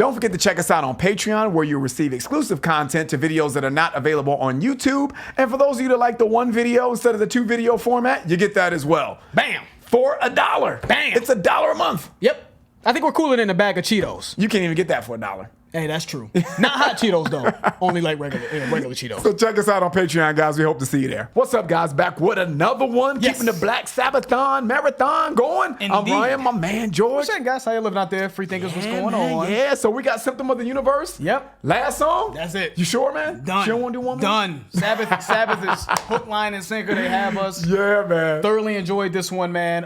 Don't forget to check us out on Patreon, where you'll receive exclusive content to videos that are not available on YouTube. And for those of you that like the one video instead of the 2 video format, you get that as well. Bam. For $1. Bam. It's $1 a month. Yep. I think we're cooler than a bag of Cheetos. You can't even get that for $1. Hey, that's true. Not hot Cheetos, though. Only like regular Cheetos. So check us out on Patreon, guys. We hope to see you there. What's up, guys? Back with another one. Yes. Keeping the Black Sabbath-thon marathon going. Indeed. I'm Ryan, my man, George. What's up, guys? How you living out there? Free thinkers, what's going on? Yeah, so we got Symptom of the Universe. Yep. Last song? That's it. You sure, man? Done. You don't want to do one more? Done. Sabbath is hook, line, and sinker. They have us. Yeah, man. Thoroughly enjoyed this one, man.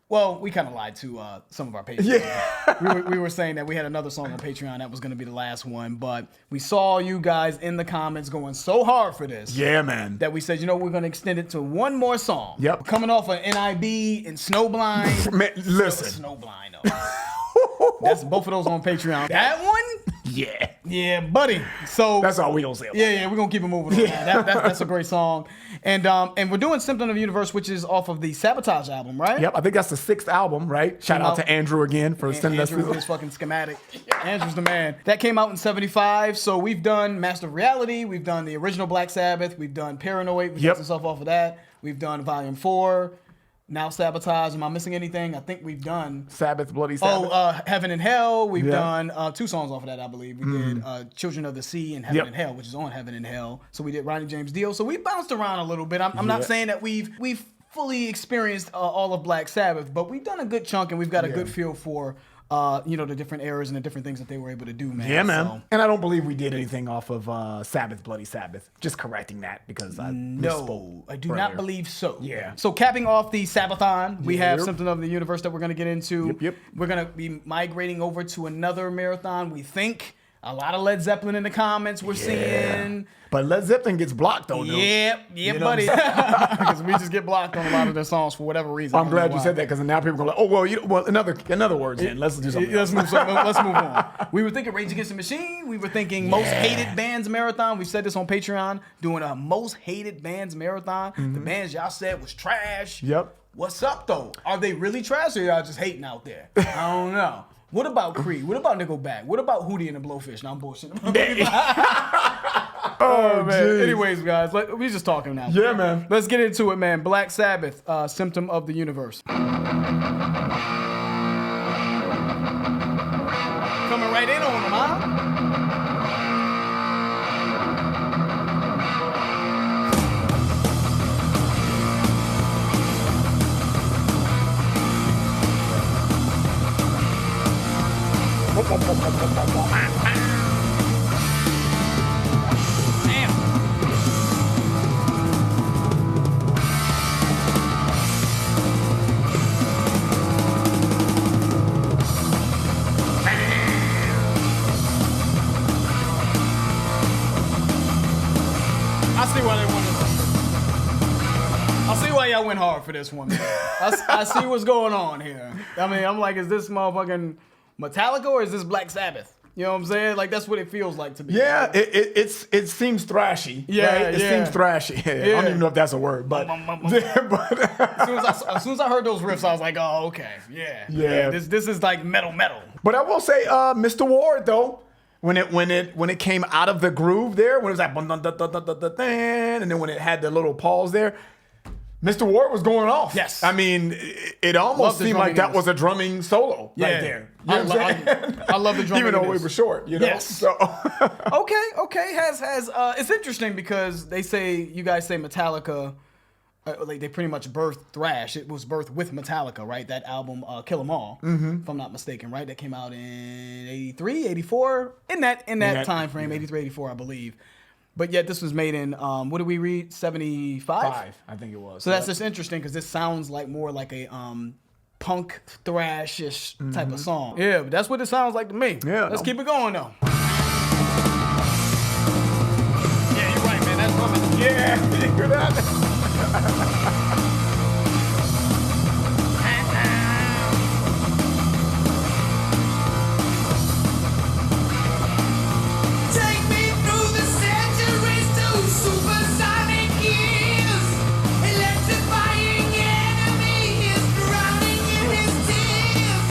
Well, we kind of lied to some of our patrons. Yeah. we were saying that we had another song on Patreon that was going to be the last one, but we saw you guys in the comments going so hard for this. Yeah, man. That we said, you know, we're going to extend it to one more song. Yep. We're coming off of NIB and Snowblind. Man, listen. Snowblind, though. That's both of those on Patreon. That one? Yeah. Yeah, buddy. So That's all we gonna say about yeah, we're gonna keep it moving on. That's a great song. And we're doing Symptom of the Universe, which is off of the Sabotage album, right? Yep, I think that's the 6th album, right? Shout out to Andrew again for sending us Andrew with his fucking schematic. Andrew's the man. That came out in 75. So we've done Master of Reality, we've done the original Black Sabbath, we've done Paranoid, we did some stuff off of that. We've done Volume 4. Now Sabotage. Am I missing anything? I think we've done Sabbath, Bloody Sabbath. Heaven and Hell. We've done 2 songs off of that, I believe. We did Children of the Sea and Heaven and Hell, which is on Heaven and Hell. So we did Ronnie James Dio. So we bounced around a little bit. I'm not saying that we've fully experienced all of Black Sabbath, but we've done a good chunk and we've got a good feel for the different eras and the different things that they were able to do, man. Yeah, man. So, and I don't believe we did anything off of Sabbath, Bloody Sabbath. Just correcting that because I misspoke I do earlier. not believe so. Yeah. So capping off the Sabbathon, we have Symptom of the Universe that we're going to get into. Yep. We're going to be migrating over to another marathon. We think a lot of Led Zeppelin in the comments we're seeing. But Led Zeppelin gets blocked though, dude. Yeah, You know buddy. what I'm Because we just get blocked on a lot of their songs for whatever reason. I'm glad you said that because now people go like, oh well, in other words, then let's do something. Let's move on. We were thinking Rage Against the Machine. We were thinking Most Hated Bands Marathon. We said this on Patreon, doing a Most Hated Bands Marathon. The bands y'all said was trash. Yep. What's up though? Are they really trash or y'all just hating out there? I don't know. What about Creed? What about Nickelback? What about Hootie and the Blowfish? Now I'm bullshitting. Oh man. Geez. Anyways, guys, we're just talking now. Yeah, man. Let's get into it, man. Black Sabbath, Symptom of the Universe. Coming right in on them, huh? Damn. I see why they wanted. I see why y'all went hard for this one, man. I see what's going on here. I mean, I'm like, is this motherfucking Metallica or is this Black Sabbath? You know what I'm saying? Like, that's what it feels like to me. Yeah, it seems thrashy. Yeah, right? It yeah. seems thrashy. I don't even know if that's a word, but As soon as I heard those riffs, I was like, oh, okay, yeah. This is like metal. But I will say, Mr. Ward though, when it came out of the groove there, when it was like and then when it had the little pause there, Mr. Ward was going off. Yes. I mean, it almost seemed like that was a drumming solo right there. You know what I'm saying? I love the drumming. Even though in we this. were short, you know. Yes. So Okay. It's interesting because you guys say Metallica, like they pretty much birthed thrash. It was birthed with Metallica, right? That album, Kill 'Em All, if I'm not mistaken, right? That came out in 83, 84, in that time frame, 83, 84, I believe. But yet this was made in, what did we read, 75? I think it was. So that's just interesting because this sounds like more like a punk thrash-ish type of song. Yeah, but that's what it sounds like to me. Yeah. Let's keep it going though. Yeah, you're right, man. That's drumming. Yeah, you hear that? Take me through the centuries to supersonic years. Electrifying enemy is drowning in his tears.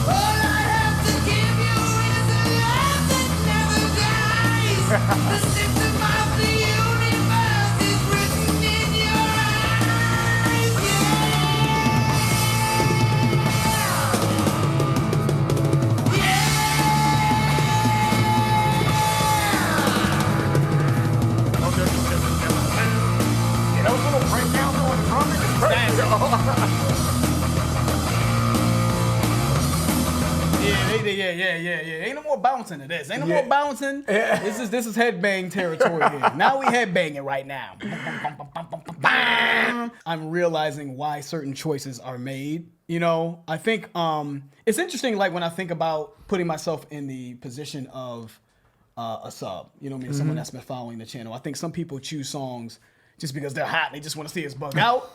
All I have to give you is Ain't no more bouncing to this. Ain't no more bouncing. This is headbang territory here. Now we headbanging right now. I'm realizing why certain choices are made. You know, I think it's interesting. Like when I think about putting myself in the position of a sub, you know what I mean, someone that's been following the channel. I think some people choose songs just because they're hot and they just want to see us bug out.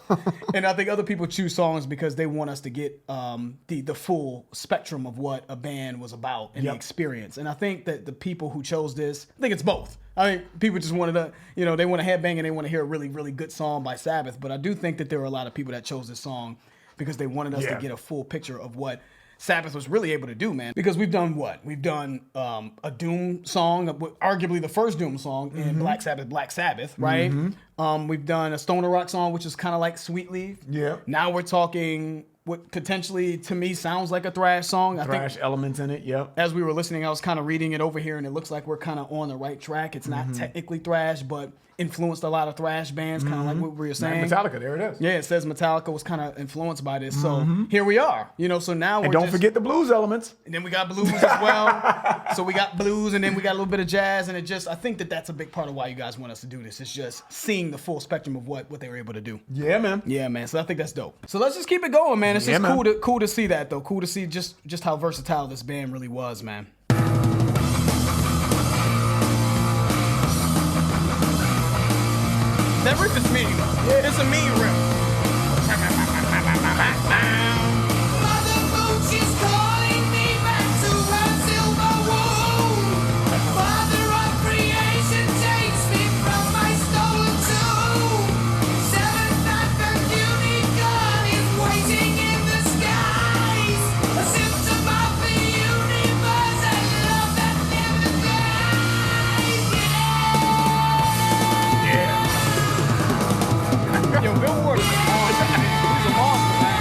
And I think other people choose songs because they want us to get the full spectrum of what a band was about and the experience. And I think that the people who chose this, I think it's both. I mean, people just wanted to, you know, they want to headbang and they want to hear a really, really good song by Sabbath. But I do think that there were a lot of people that chose this song because they wanted us to get a full picture of what Sabbath was really able to do, man. Because we've done what? We've done a Doom song, arguably the first Doom song in Black Sabbath, right? We've done a Stoner Rock song, which is kind of like Sweet Leaf. Yeah. Now we're talking what potentially, to me, sounds like a thrash song. Thrash elements in it, yep. As we were listening, I was kind of reading it over here, and it looks like we're kind of on the right track. It's not technically thrash, but influenced a lot of thrash bands, kind of like what we were saying. Metallica, there it is. Yeah, it says Metallica was kind of influenced by this. So here we are. You know, so now we're don't forget the blues elements. And then we got blues as well. So we got blues, and then we got a little bit of jazz, and I think that that's a big part of why you guys want us to do this. It's just seeing the full spectrum of what they were able to do. Yeah, man. Yeah, man. So I think that's dope. So let's just keep it going, man. It's just cool to see that, though. Cool to see just how versatile this band really was, man. That riff is mean, though. Yeah. It's a mean riff. Mother Moon, she's calling me back to her silver womb. Father of creation takes me from my stolen tomb. Seventh Advent unicorn is waiting in the skies. A symptom of the universe and love that never dies. Yo, Bill Ward is a monster, man. He's a monster, man.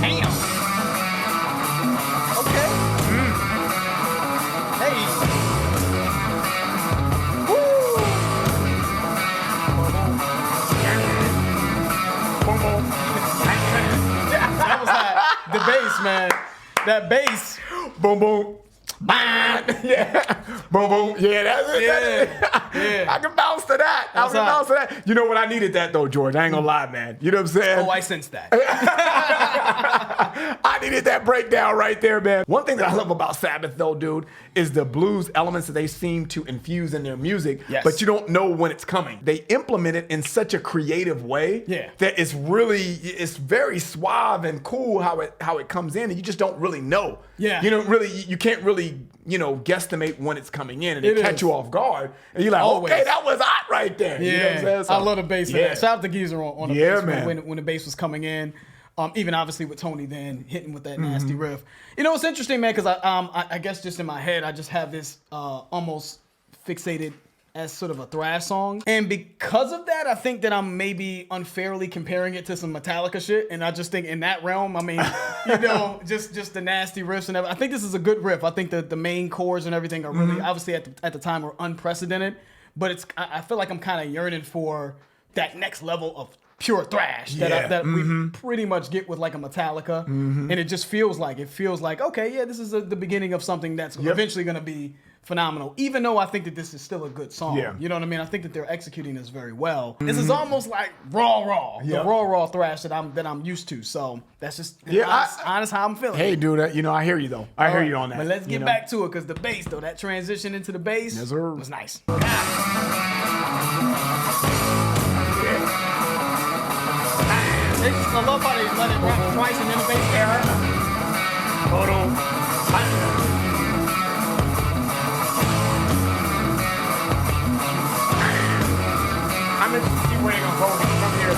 Damn. Okay. Hey. Woo. That was hot. The bass, man. That bass. Boom, boom. Yeah. Boom, boom. Yeah, that's it. Yeah. I can bounce to that. I can bounce to that. You know what? I needed that, though, George. I ain't gonna lie, man. You know what I'm saying? Oh, I sensed that. I needed that breakdown right there, man. One thing that I love about Sabbath, though, dude, is the blues elements that they seem to infuse in their music, but you don't know when it's coming. They implement it in such a creative way that it's very suave and cool how it comes in, and you just don't really know. Yeah. You can't really, guesstimate when it's coming in, and it catch you off guard, and you're like, okay, that was hot right there. Yeah. You know what I'm saying? So, I love the bass. Yeah. Shout out to Geezer on the bass man. When the bass was coming in. Even obviously with Tony then hitting with that nasty riff. You know, it's interesting, man, because I guess just in my head, I just have this almost fixated as sort of a thrash song. And because of that, I think that I'm maybe unfairly comparing it to some Metallica shit. And I just think in that realm, I mean, just the nasty riffs and everything. I think this is a good riff. I think that the main chords and everything are really, obviously at the time, were unprecedented. But I feel like I'm kind of yearning for that next level of pure thrash that we pretty much get with like a Metallica, and it just feels like okay, yeah, this is the beginning of something that's eventually going to be phenomenal. Even though I think that this is still a good song, you know what I mean? I think that they're executing this very well. This is almost like the raw thrash that I'm used to. So that's just honest how I'm feeling. Hey, dude, I hear you though. I hear you on that. But let's get back to it because the bass though, that transition into the bass was nice. I love how they let it rap twice and then the bass error. I'm interested to see where they're gonna go from here.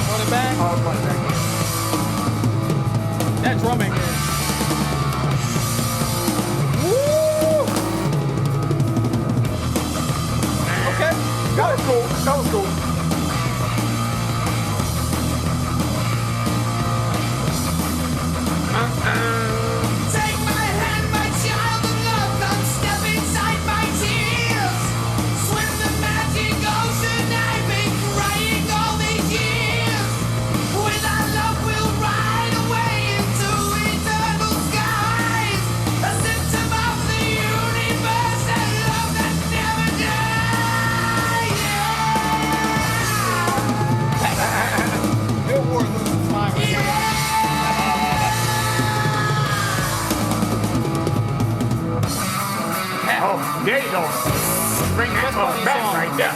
Run it back. Run it back. That drumming is. Woo! Okay. That was cool. Take my hand, my child of love, come step inside my tears. Swim the magic ocean I've been crying all these years. fucking That's song. right there.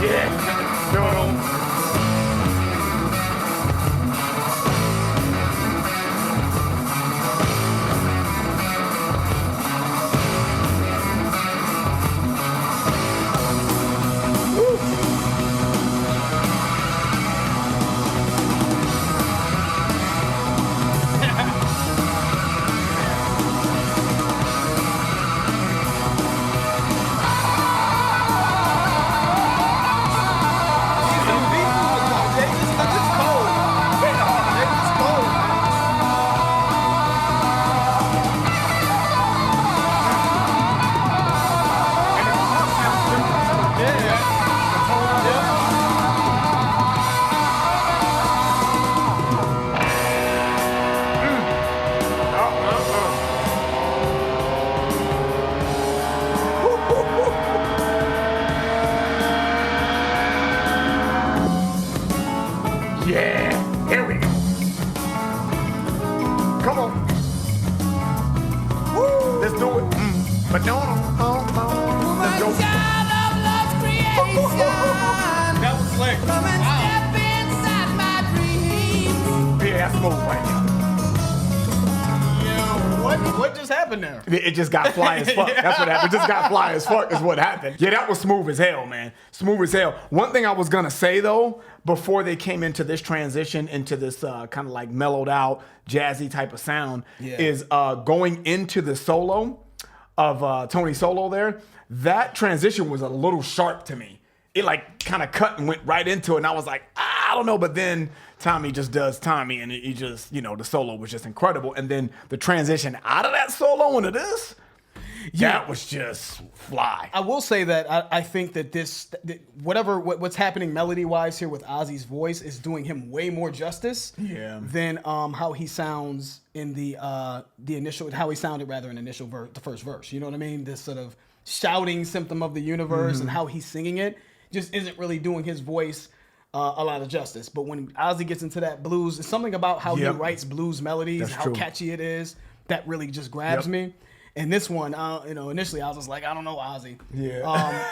Yeah. No. Yeah, here we go. Come on. Woo, let's do it. But no. Let's go. Child of love's creation. That was slick. Come and step inside my dreams. Yeah, that's smooth right now. What just happened there? It just got fly as fuck. That's what happened. It just got fly as fuck is what happened. Yeah, that was smooth as hell, man. Smooth as hell. One thing I was gonna say though, before they came into this transition into this kind of like mellowed out, jazzy type of sound, is going into the solo of Tony Solo there. That transition was a little sharp to me. It like kind of cut and went right into it, and I was like, I don't know. But then Tommy just does Tommy, and he just, the solo was just incredible. And then the transition out of that solo into this, that was just fly. I will say that I think that what's happening melody wise here with Ozzy's voice is doing him way more justice than how he sounds in the initial, how he sounded rather in the first verse. You know what I mean? This sort of shouting symptom of the universe and how he's singing it just isn't really doing his voice a lot of justice. But when Ozzy gets into that blues, it's something about how he writes blues melodies, That's how true. catchy it is, that really just grabs me. And this one, initially I was just like, I don't know, Ozzy. Yeah.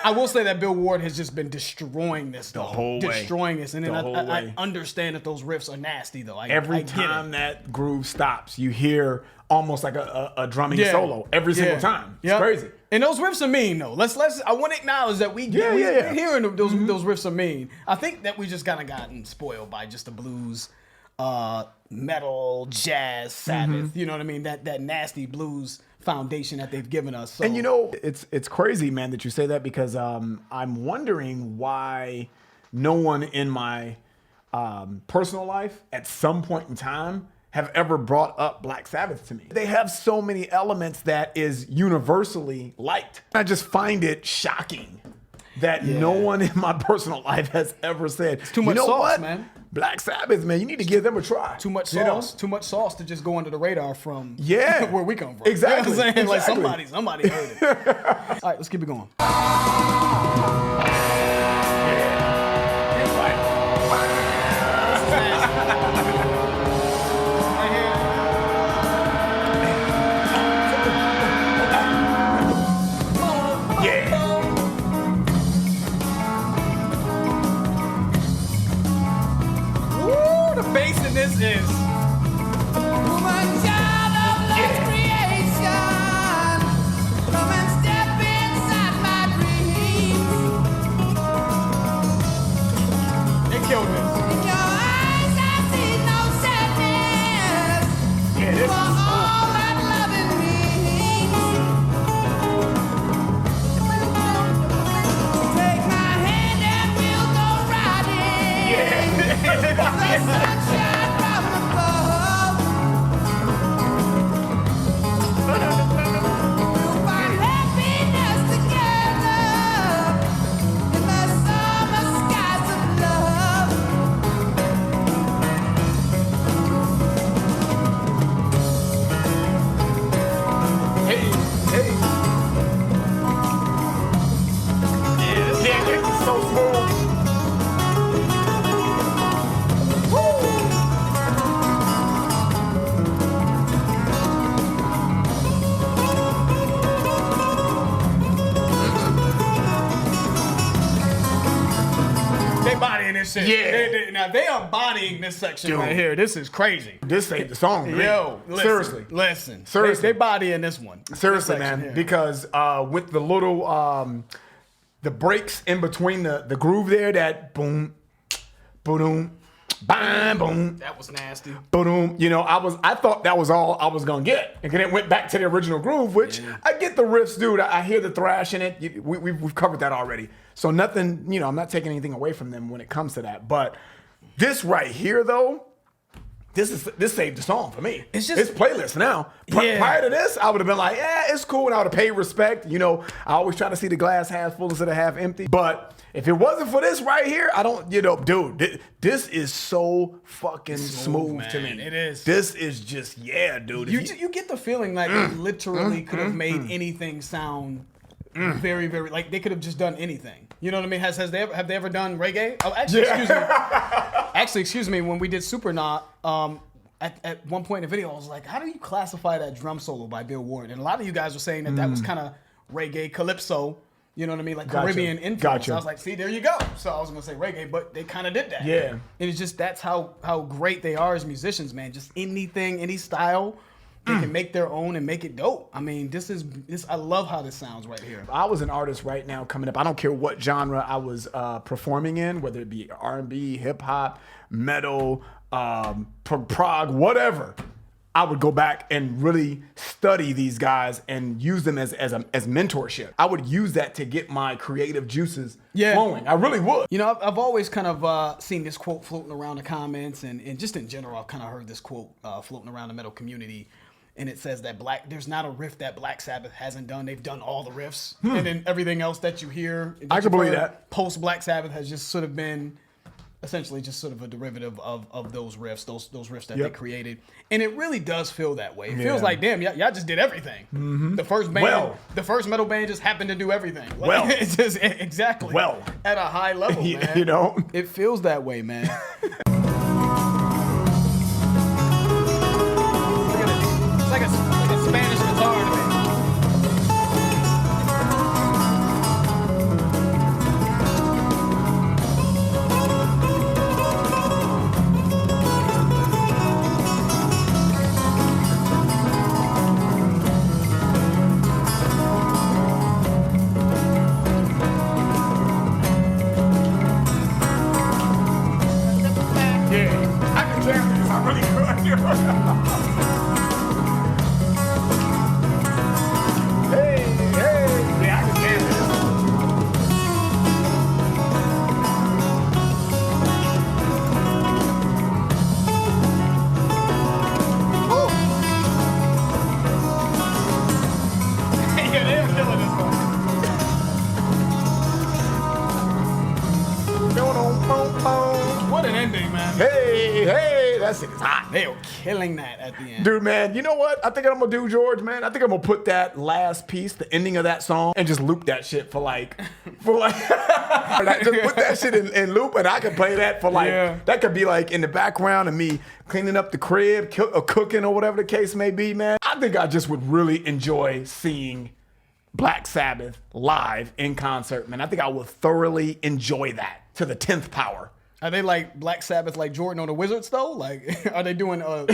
I will say that Bill Ward has just been destroying this, though. whole way. Destroying this. And then The whole I way. understand that those riffs are nasty, though. I Every get time it. that groove stops, you hear almost like a drumming solo every single time. It's crazy. And those riffs are mean, though. I want to acknowledge that we're hearing those riffs are mean. I think that we just kind of gotten spoiled by just the blues, metal, jazz, Sabbath. You know what I mean? That nasty blues foundation that they've given us. So. And it's crazy, man, that you say that, because I'm wondering why no one in my personal life at some point in time have ever brought up Black Sabbath to me. They have so many elements that is universally liked. I just find it shocking that no one in my personal life has ever said, it's too much sauce, man. Black Sabbath, man, you need to give them a try. Too much sauce. Too much sauce to just go under the radar from where we come from. Exactly. You know what I'm saying? Exactly. Like somebody heard it. All right, let's keep it going. This is Woman, child of love's creation. Come and step inside my dreams. shit. Yeah. Now they are embodying this section Dude. right here. This is crazy. This ain't the song, man. Yo, listen, Seriously. listen. Seriously. They body in this one. Seriously, This section man. here. Because with the little the breaks in between the groove there, that boom, boom, bang, boom. That was nasty. Boom. You know, I thought that was all I was gonna get, and then it went back to the original groove, which I get the riffs, dude. I hear the thrash in it. We've covered that already, so nothing. You know, I'm not taking anything away from them when it comes to that. But this right here, though, this saved the song for me. It's playlist now. Prior to this, I would have been like, yeah, it's cool, and I would have paid respect. You know, I always try to see the glass half full instead of half empty. But if it wasn't for this right here, I don't, you know, dude, this is so fucking smooth to me. It is. This is just, yeah, dude. You get the feeling like they literally could have made anything sound very, very, like they could have just done anything. You know what I mean? Have they ever done reggae? Oh, actually, excuse me. Actually, excuse me. When we did Supernaut, at one point in the video, I was like, how do you classify that drum solo by Bill Ward? And a lot of you guys were saying that was kind of reggae, calypso. You know what I mean? Like Caribbean influence. Gotcha. I was like, see, there you go. So I was gonna say reggae, but they kind of did that. Yeah. And it's just that's how great they are as musicians, man. Just anything, any style, they can make their own and make it dope. I mean, this. I love how this sounds right here. I was an artist right now coming up. I don't care what genre I was performing in, whether it be R&B, hip hop, metal, prog, whatever. I would go back and really study these guys and use them as mentorship. I would use that to get my creative juices flowing. I really would. You know, I've always kind of seen this quote floating around the comments, and just in general, I've kind of heard this quote floating around the metal community. And it says that there's not a riff that Black Sabbath hasn't done. They've done all the riffs. And then everything else that you hear, I can believe that. Post Black Sabbath has just sort of been essentially just sort of a derivative of those riffs, those riffs that they created. And it really does feel that way. It feels like, damn, y'all just did everything. The first band, the first metal band just happened to do everything. Like, it's just exactly at a high level, man. You know? It feels that way, man. It's like a Spanish guitar to me. What an ending, man. Hey, that shit is hot. They were killing that at the end. Dude, man, you know what? I think I'm gonna do, George, man. I think I'm gonna put that last piece, the ending of that song, and just loop that shit for like, just put that shit in loop, and I can play that for like, that could be like in the background of me cleaning up the crib, or cooking, or whatever the case may be, man. I think I just would really enjoy seeing Black Sabbath live in concert, man. I think I will thoroughly enjoy that to the 10th power. Are they like Black Sabbath, like Jordan on the Wizards, though? Like, are they doing like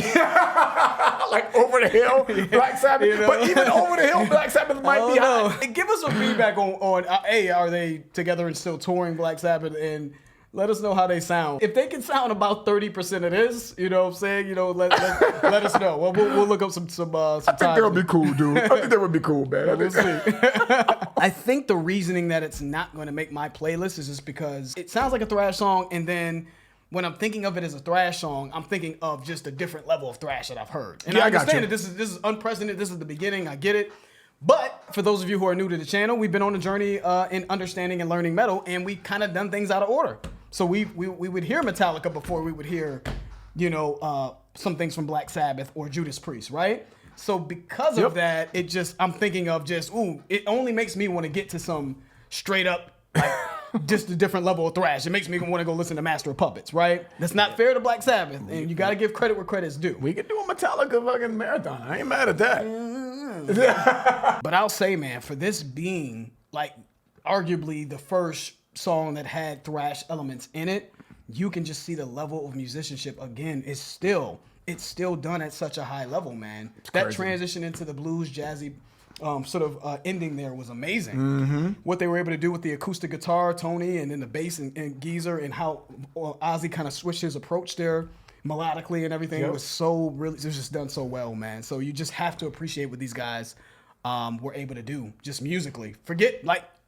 over the hill, Black Sabbath? You know? But even over the hill, Black Sabbath might be high. Give us some feedback on A, are they together and still touring Black Sabbath? And let us know how they sound. If they can sound about 30% of this, you know what I'm saying? You know, let us know. Well, we'll look up some I think that would be cool, dude. I think that would be cool, man. We'll see. I think the reasoning that it's not going to make my playlist is just because it sounds like a thrash song, and then when I'm thinking of it as a thrash song, I'm thinking of just a different level of thrash that I've heard. And I understand that this is unprecedented. This is the beginning. I get it. But for those of you who are new to the channel, we've been on a journey in understanding and learning metal, and we kind of done things out of order. So we would hear Metallica before we would hear, you know, some things from Black Sabbath or Judas Priest, right? So because of that, I'm thinking of it only makes me want to get to some straight up, like, just a different level of thrash. It makes me want to go listen to Master of Puppets, right? That's not fair to Black Sabbath, and you got to give credit where credit's due. We could do a Metallica fucking marathon. I ain't mad at that. But I'll say, man, for this being, like, arguably the first song that had thrash elements in it, you can just see the level of musicianship again is still done at such a high level, man. That crazy. transition into the blues jazzy ending there was amazing. What they were able to do with the acoustic guitar, Tony, and then the bass and Geezer, and how Ozzy kind of switched his approach there melodically and everything. It was it was just done so well, man. So you just have to appreciate what these guys were able to do just musically. Forget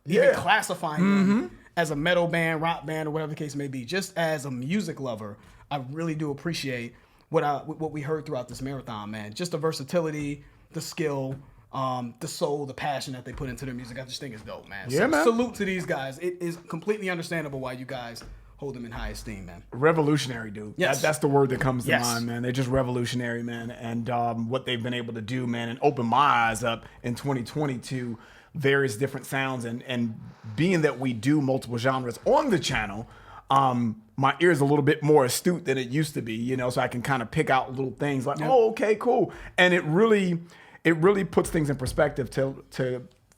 even classifying them as a metal band, rock band, or whatever the case may be. Just as a music lover, I really do appreciate what we heard throughout this marathon, man. Just the versatility, the skill, the soul, the passion that they put into their music. I just think it's dope, man. Yeah, man. Salute to these guys. It is completely understandable why you guys hold them in high esteem, man. Revolutionary, dude. Yes. That's the word that comes to mind, man. They're just revolutionary, man. And what they've been able to do, man, and open my eyes up in 2020 to various different sounds. And being that we do multiple genres on the channel, my ear is a little bit more astute than it used to be, you know, so I can kind of pick out little things like, oh, okay, cool. And it really puts things in perspective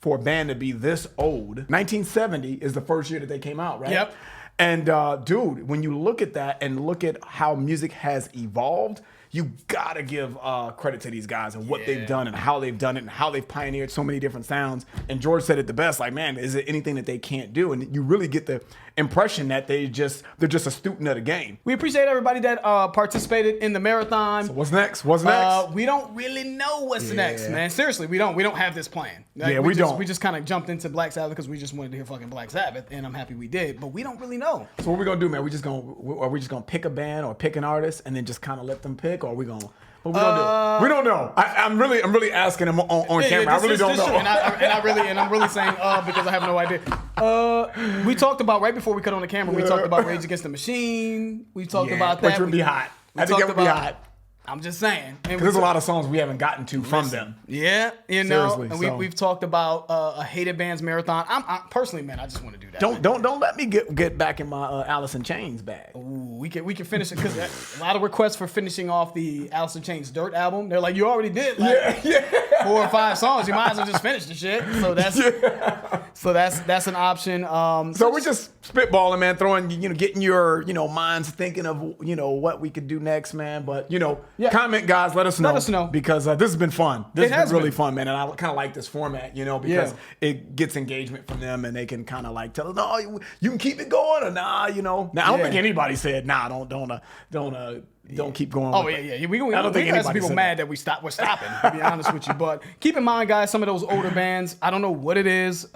for a band to be this old. 1970 is the first year that they came out, right? Yep. And dude, when you look at that and look at how music has evolved, you gotta give credit to these guys and what they've done and how they've done it and how they've pioneered so many different sounds. And George said it the best, like, man, is it anything that they can't do? And you really get the impression that they're just a student of the game. We appreciate everybody that participated in the marathon. So what's next? What's next? We don't really know what's next, man. Seriously, we don't have this plan. Like, we don't. We just kind of jumped into Black Sabbath because we just wanted to hear fucking Black Sabbath, and I'm happy we did. But we don't really know. So what we gonna do, man? Are we just gonna pick a band or pick an artist and then just kind of let them pick, or are we gonna? What we gonna do? We don't know. I'm really asking them on camera. I really don't know. And I'm really saying because I have no idea. We talked about right before we cut on the camera. We talked about Rage Against the Machine. We talked about that. Which would be hot. I think it would be hot. I'm just saying. There's a lot of songs we haven't gotten to from them. Yeah, you know. Seriously, and we've talked about a hated bands marathon. I'm personally, man, I just want to do that. Don't let me get back in my Alice in Chains bag. Ooh, we can finish it because a lot of requests for finishing off the Alice in Chains Dirt album. They're like, you already did 4 or 5 songs. You might as well just finish the shit. So that's an option. So we're just spitballing, man, throwing, getting your, minds thinking of, what we could do next, man. But, comment, guys, let us know. Because this has been fun. This has been really fun, man. And I kind of like this format, because it gets engagement from them and they can kind of like tell us, no, you can keep it going or nah, Now, I don't think anybody said, nah, don't keep going. Oh, yeah. We got some people mad that we're stopping, to be honest with you. But keep in mind, guys, some of those older bands, I don't know what it is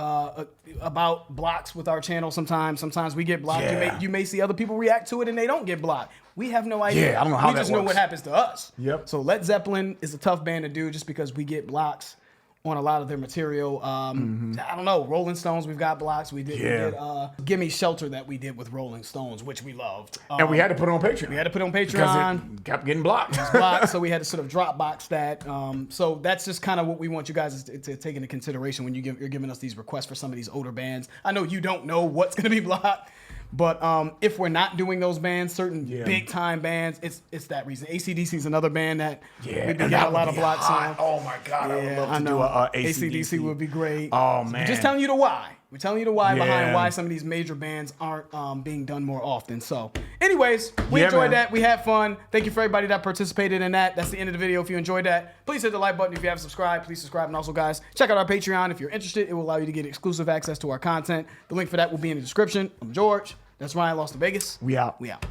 about blocks with our channel sometimes. Sometimes we get blocked. Yeah. You may see other people react to it and they don't get blocked. We have no idea. Yeah, I don't know how that works. We just know what happens to us. Yep. So Led Zeppelin is a tough band to do just because we get blocks on a lot of their material. I don't know. Rolling Stones, we've got blocks. We did Gimme Shelter that we did with Rolling Stones, which we loved. And we had to put it on Patreon. Because it kept getting blocked. It was blocked, so we had to sort of drop box that. So that's just kind of what we want you guys to take into consideration when you're giving us these requests for some of these older bands. I know you don't know what's going to be blocked. But if we're not doing those bands, certain big time bands, it's that reason. AC/DC is another band that we've got a lot of blocks on. Oh my God, I would love to do a AC/DC would be great. Oh man, we're just telling you the why. We're telling you the why behind why some of these major bands aren't being done more often. So, anyways, we enjoyed that. We had fun. Thank you for everybody that participated in that. That's the end of the video. If you enjoyed that, please hit the like button. If you haven't subscribed, please subscribe. And also, guys, check out our Patreon. If you're interested, it will allow you to get exclusive access to our content. The link for that will be in the description. I'm George. That's Ryan, Lost in Vegas. We out.